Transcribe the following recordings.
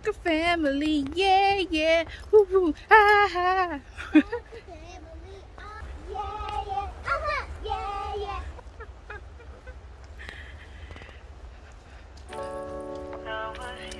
Soccer family, yeah, yeah, woo woo, ha ha.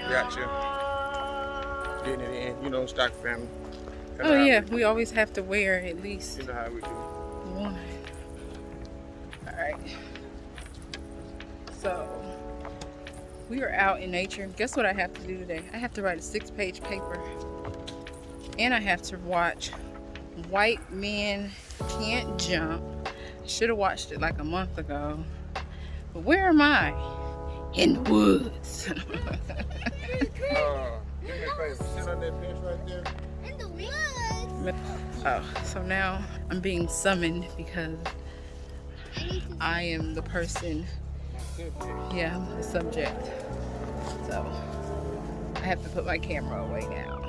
Gotcha. Getting it in, you know, stock family. Oh yeah, we always have to wear at least You know how we do. one. All right. So we are out in nature. Guess what I have to do today? I have to write a 6-page paper, and I have to watch White Men Can't Jump. I should have watched it like a month ago. But where am I? In the woods. Do me a favor. Sit on that bench right there. In the woods. Oh, so now I'm being summoned because I am the person. Yeah, I'm the subject. So I have to put my camera away now.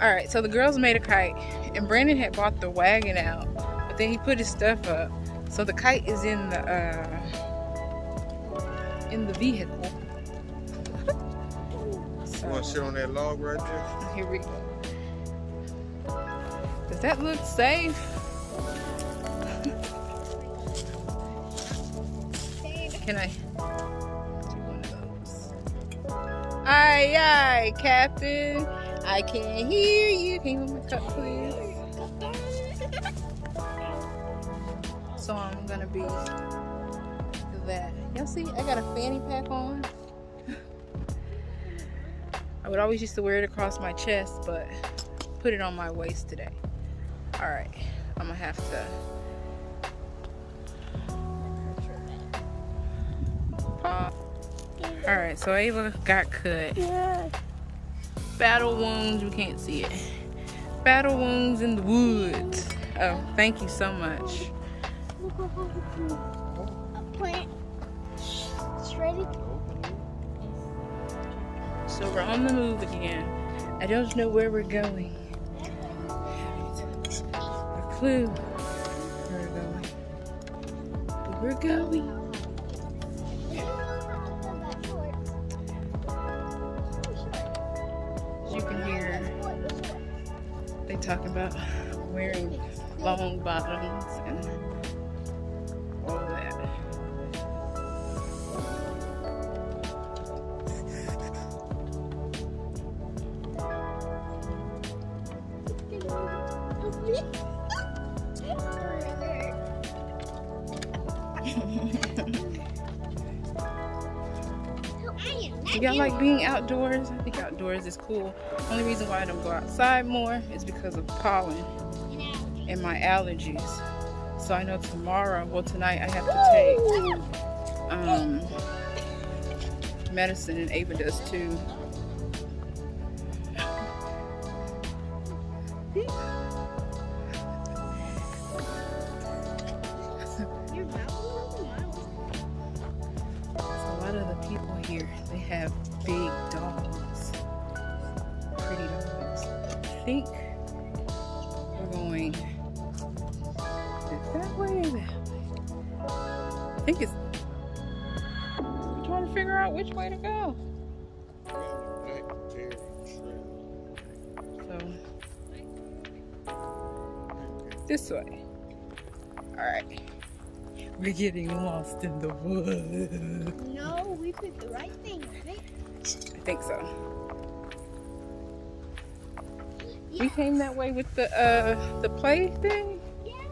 All right, so the girls made a kite, and Brandon had bought the wagon out, but then he put his stuff up, so the kite is in the vehicle. So, You want to sit on that log right there? here we go. Does that look safe? Can I do one of those? Aye, aye, Captain. I can't hear you. Can you move my cup, please? So I'm gonna be that. Y'all see, I got a fanny pack on. I would always used to wear it across my chest, but put it on my waist today. All right, I'm gonna have to. Pop. All right, so Ava got cut. Battle wounds, we can't see it. Battle wounds in the woods. Oh, thank you so much. A plant. It's ready. So we're on the move again. I don't know where we're going. A clue where we're going. But we're going. As you can hear, they talking about wearing long bottoms and all that. Do y'all like being outdoors? I think outdoors is cool. Only reason why I don't go outside more is because of pollen and my allergies. So I know tomorrow, well tonight, I have to take medicine, and Ava does too. Here they have big dogs, pretty dogs. I think we're going that way or that way. I think it's. I'm trying to figure out which way to go. So this way. All right. We're getting lost in the woods. No, we picked the right thing, right? I think so. We came that way with the play thing. Yes.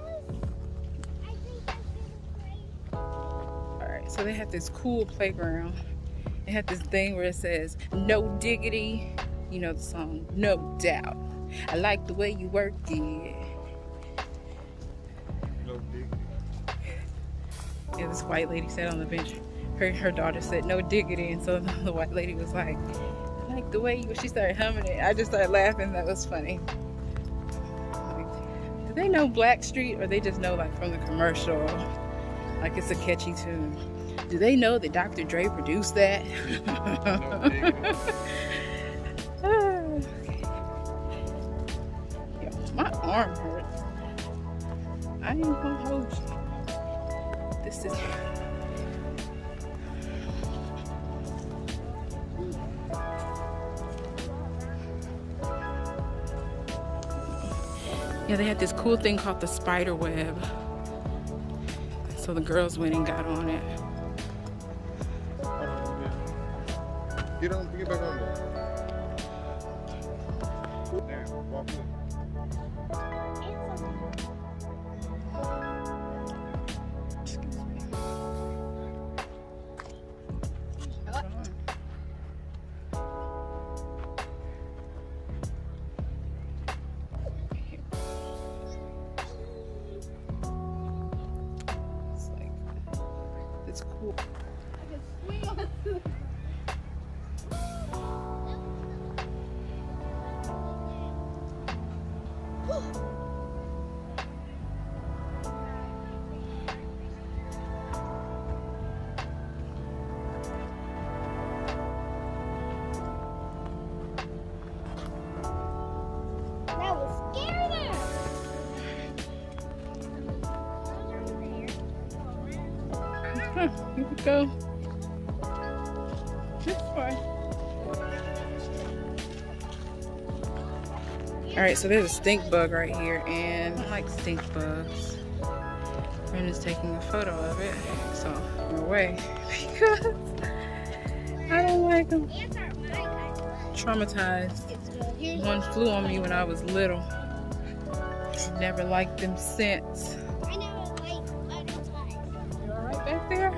I think that's great. All right, so they have this cool playground. They have this thing where it says "No diggity," you know the song, "No doubt." I like the way you work it. No diggity. Yeah, this white lady sat on the bench. Her daughter said "no diggity," and so the white lady was like, "I like the way you." She started humming it. I just started laughing. That was funny. Like, do they know Blackstreet, or they just know like from the commercial, like it's a catchy tune? Do they know that Dr. Dre produced that? No diggity. Okay. Yo, my arm hurts. I ain't gonna hold you. This is. Yeah, they had this cool thing called the spider web. So the girls went and got on it. Get back on there. Damn, walk in. Excuse me. It's like, it's cool. That was scary. Here we go. This way. Alright, so there's a stink bug right here, and I like stink bugs. Brenda's taking a photo of it, so I'm away because I don't like them. Traumatized. One flew on me when I was little. Never liked them since. I never liked butterflies. You alright back there?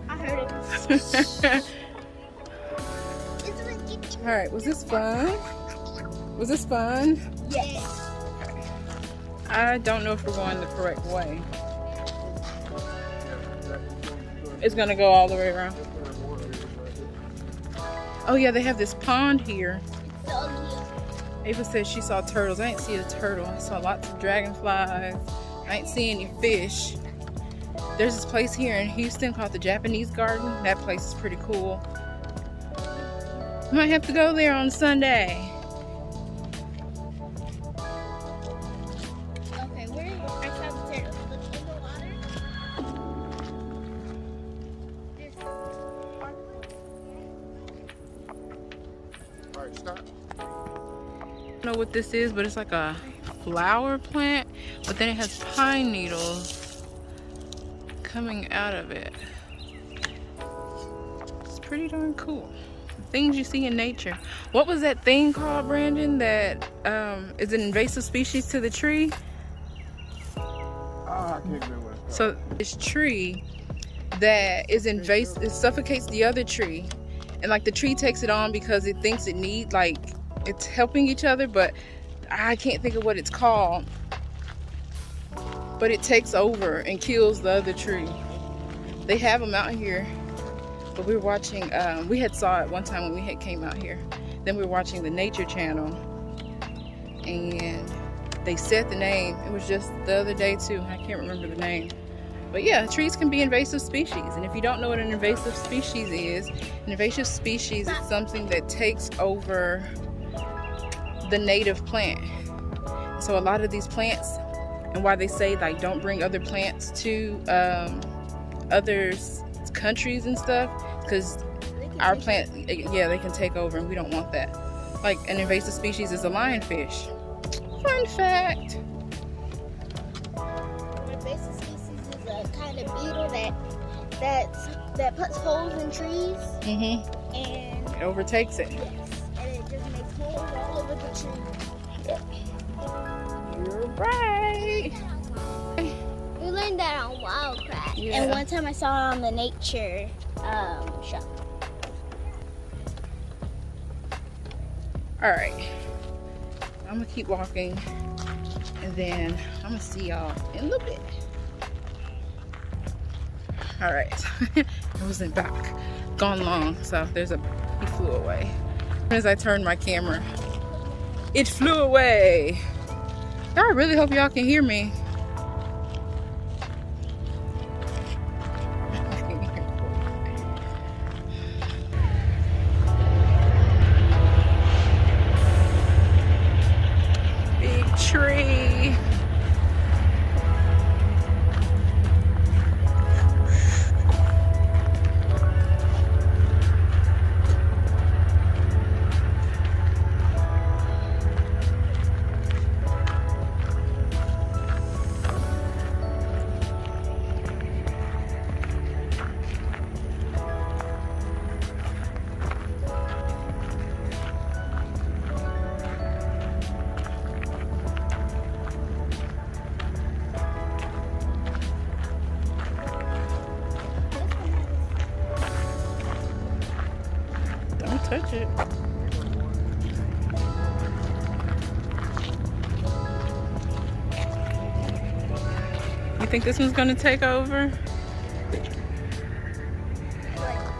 I heard it. Alright, was this fun? Was this fun? Yes. I don't know if we're going the correct way. It's gonna go all the way around. Oh yeah, they have this pond here. So Ava said she saw turtles. I ain't see a turtle. I saw lots of dragonflies. I ain't see any fish. There's this place here in Houston called the Japanese Garden. That place is pretty cool. Might have to go there on Sunday. okay, where I saw the turtle. Look in the water. There's All right, stop. I don't know what this is, but it's like a flower plant, but then it has pine needles coming out of it. It's pretty darn cool. Things you see in nature. What was that thing called, Brandon, that is an invasive species to the tree? I can't remember what it's called. So this tree that is invasive, it suffocates the other tree, and like the tree takes it on because it thinks it needs, like, it's helping each other, but I can't think of what it's called. But it takes over and kills the other tree. They have them out here, but we were watching, we had saw it one time when we had came out here. Then we were watching the Nature Channel, and they said the name. It was just the other day too. I can't remember the name. But yeah, trees can be invasive species. And if you don't know what an invasive species is, an invasive species is something that takes over the native plant. So a lot of these plants, and why they say like don't bring other plants to other countries and stuff, because our plant, yeah, they can take over, and we don't want that. Like an invasive species is a lionfish. Fun fact. An invasive species is a kind of beetle that puts holes in trees Mm-hmm. and It overtakes it. yes, and it just makes holes all over the tree. You're right. We learned that on Wildcraft. Yeah. And one time I saw it on the nature show. All right. I'm gonna keep walking, and then I'm gonna see y'all in a little bit. All right. It wasn't back. Gone long, so he flew away. As I turned my camera, it flew away. I really hope y'all can hear me. touch it. You think this one's gonna take over?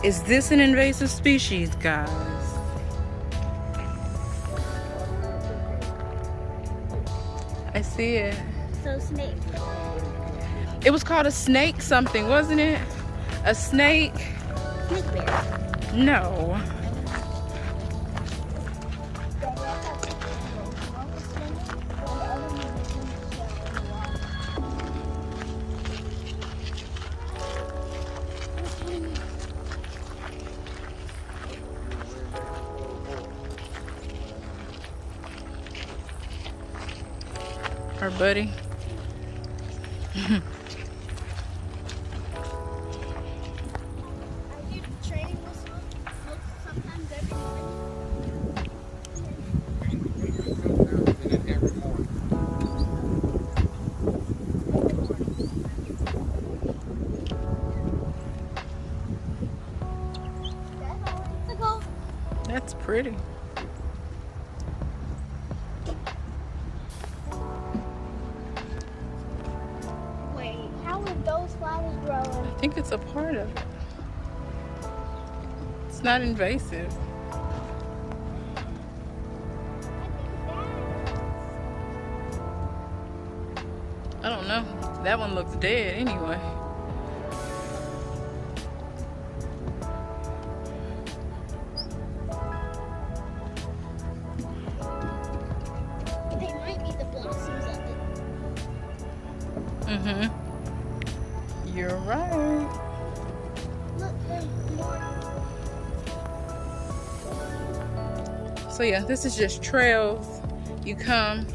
Is this an invasive species, guys? I see it. So snake. It was called a snake something, wasn't it? A snake? Snake bear. No. Our buddy. That's pretty. Wait, how are those flowers growing? I think it's a part of it. It's not invasive. I don't know. That one looks dead anyway. They might be the blossoms of it. Mm-hmm. You're right. Look, there's more. So yeah, this is just trails. You come,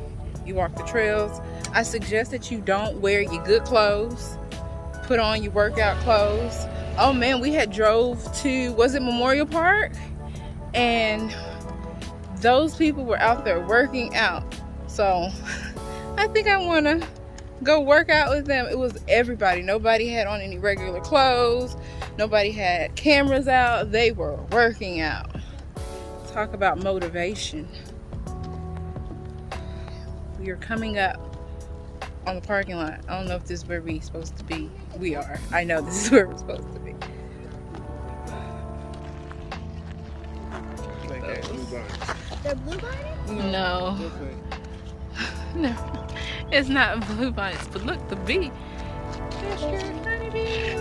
you walk the trails. I suggest that you don't wear your good clothes. Put on your workout clothes. Oh man, we had drove to, was it Memorial Park? And those people were out there working out. So I think I wanna go work out with them. It was everybody. Nobody had on any regular clothes. Nobody had cameras out. They were working out. Talk about motivation. We are coming up on the parking lot. I don't know if this is where we're supposed to be. We are. I know this is where we're supposed to be. They're bluebonnet? No. No. It's not blue bonnets, but look, the bee. There's your honeybee.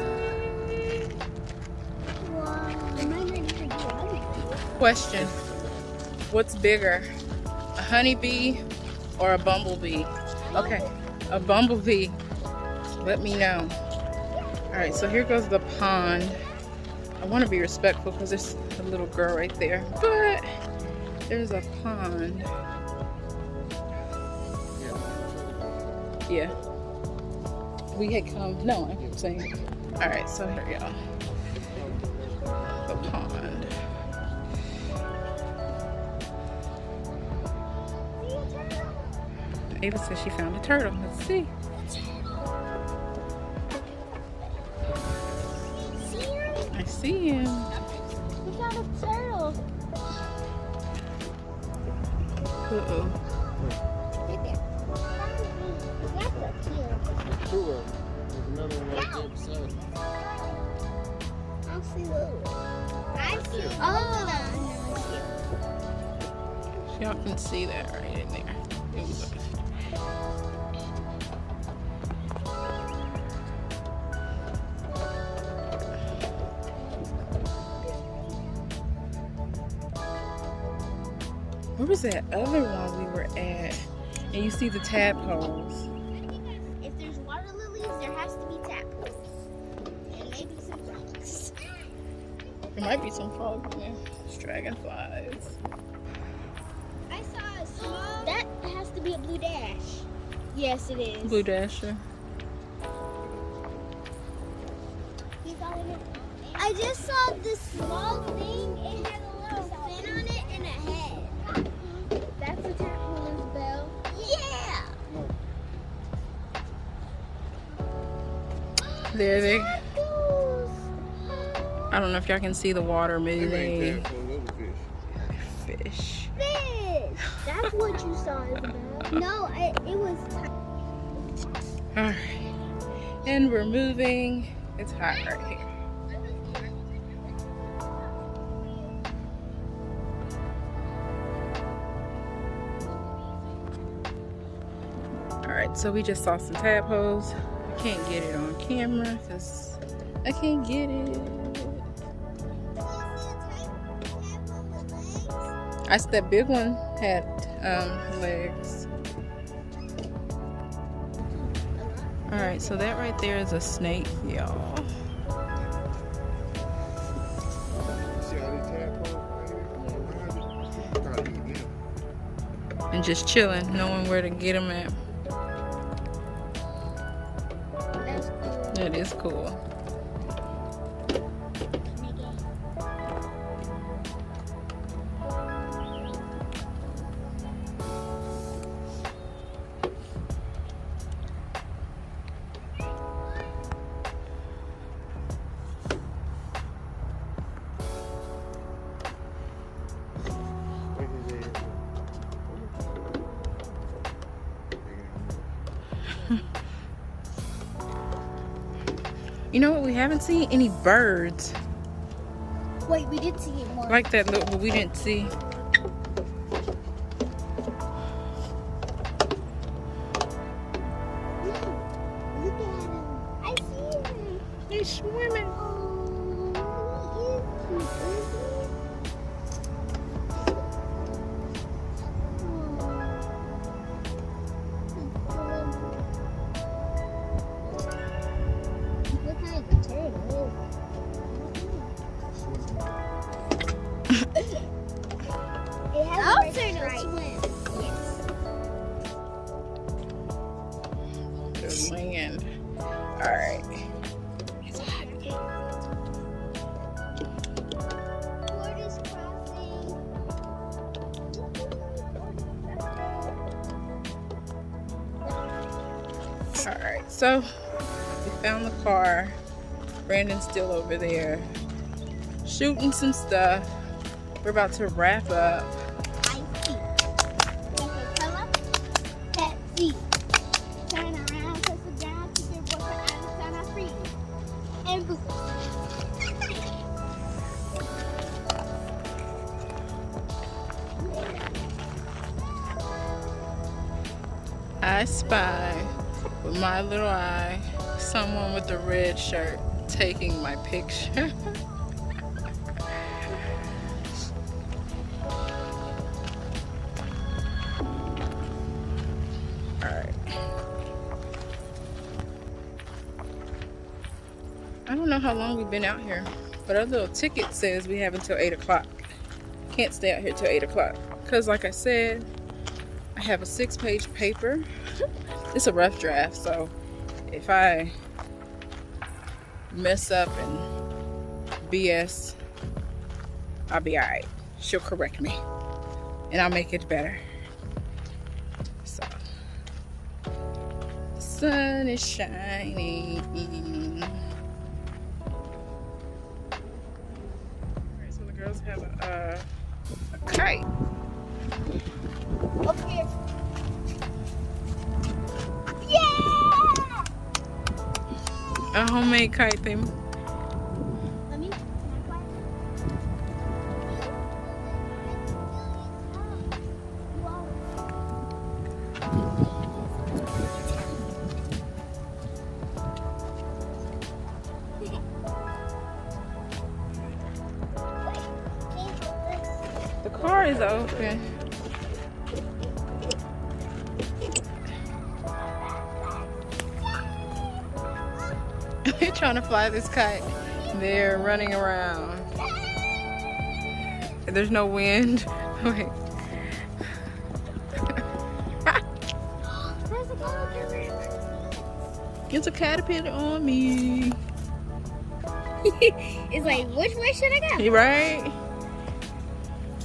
Wow. Am I ready for you? Question. What's bigger? A honeybee or a bumblebee? Okay, a bumblebee. Let me know. Alright, so here goes the pond. I want to be respectful because there's a little girl right there. But there's a pond. Yeah. We had come. No, I'm saying. Alright, so here we go. The pond. Ava says she found a turtle. Let's see. I see him. We found a turtle. Uh-oh. Right there. That's a cute. Two of them. There's another one right there beside you. I see the other one. I see. Oh. Y'all can see that right in there. Where was that other one we were at? And you see the tadpoles. If there's water lilies, there has to be tadpoles. And maybe some frogs. There might be some frogs in there. There's dragonflies. I saw a small. That has to be a blue dash. Yes, it is. Blue dasher. I just saw this small thing. It had a little fin on it and a head. That's a tadpole's bell. Yeah. There they. Tadpoles. I don't know if y'all can see the water They make moving. tadpole little fish. fish. Fish! That's what you saw, Isabel. No, it was. Alright. And we're moving. It's hot right here. Alright, so we just saw some tadpoles. I can't get it on camera because I can't get it. That big one had legs. Alright, so that right there is a snake, y'all. And just chilling, knowing where to get them at. That's cool. That is cool. You know what? We haven't seen any birds. Wait, we did see one. Like that little, but we didn't see. Look at him. I see him. He's swimming. Oh, he is cute, isn't he? What kind of turtle is it? It has a red stripe. Yes. The land. Alright. It's hot. Borders crossing. Alright, so we found the car. Brandon's still over there shooting some stuff. We're about to wrap up. I see. Coca-Cola, Pepsi. Turn around, press it down, keep your boyfriend out of sign out free. And boom. I spy with my little eye someone with a red shirt taking my picture. Alright. I don't know how long we've been out here, but our little ticket says we have until 8 o'clock. Can't stay out here till 8 o'clock. Because like I said, I have a 6-page paper. It's a rough draft, so if I mess up and BS, I'll be alright. She'll correct me and I'll make it better. So, the sun is shining. Alright, so the girls have a kite. Up here. Yeah! A homemade kite thing. Let me. The car is open. They're trying to fly this kite. They're running around. There's no wind. Wait. It's a caterpillar on me. It's like, which way should I go? You right?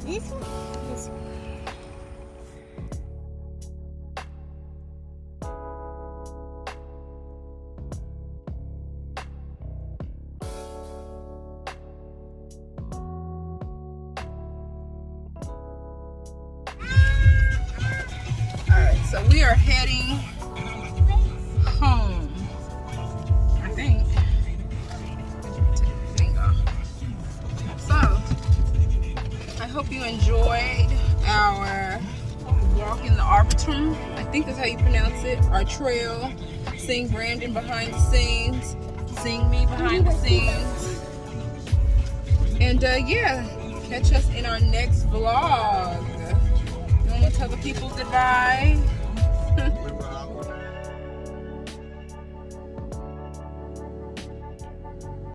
This one? This one. So we are heading home, I think. So I hope you enjoyed our walk in the Arboretum. I think that's how you pronounce it. Our trail. Seeing Brandon behind the scenes. Seeing me behind the scenes. And yeah, catch us in our next vlog. You want to tell the people goodbye?